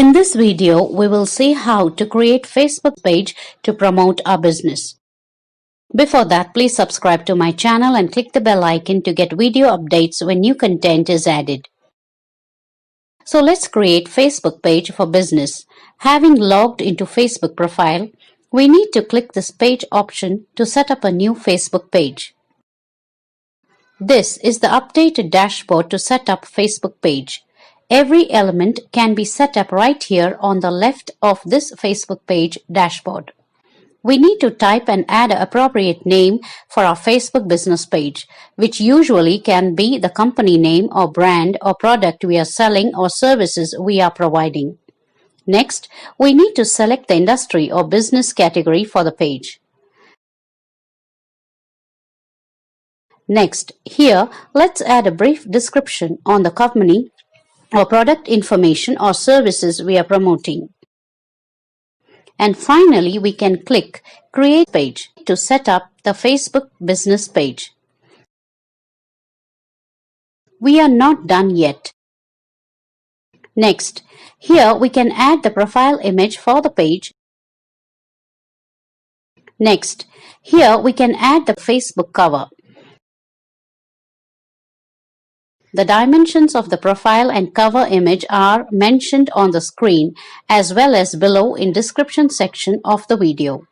In this video, we will see how to create Facebook page to promote our business. Before that, please subscribe to my channel and click the bell icon to get video updates when new content is added. So let's create Facebook page for business. Having logged into Facebook profile, we need to click this page option to set up a new Facebook page. This is the updated dashboard to set up Facebook page. Every element can be set up right here on the left of this Facebook page dashboard. We need to type and add an appropriate name for our Facebook business page, which usually can be the company name or brand or product we are selling or services we are providing. Next, we need to select the industry or business category for the page. Next, here, let's add a brief description on the company or product information or services we are promoting. And finally, we can click Create Page to set up the Facebook business page. We are not done yet. Next, here we can add the profile image for the page. Next, here we can add the Facebook cover. The dimensions of the profile and cover image are mentioned on the screen as well as below in description section of the video.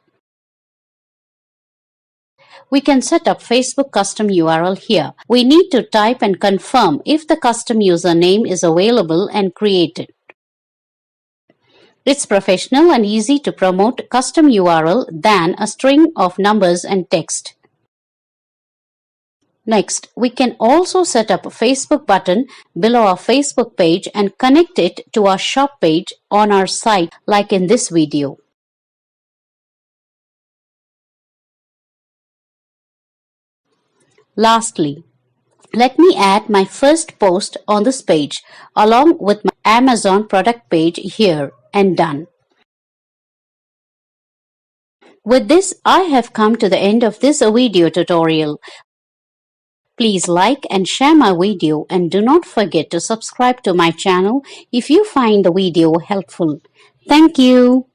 We can set up Facebook custom URL here. We need to type and confirm if the custom username is available and created. It's professional and easy to promote custom URL than a string of numbers and text. Next, we can also set up a Facebook button below our Facebook page and connect it to our shop page on our site like in this video. Lastly, let me add my first post on this page along with my Amazon product page here and done. With this, I have come to the end of this video tutorial. Please like and share my video and do not forget to subscribe to my channel if you find the video helpful. Thank you.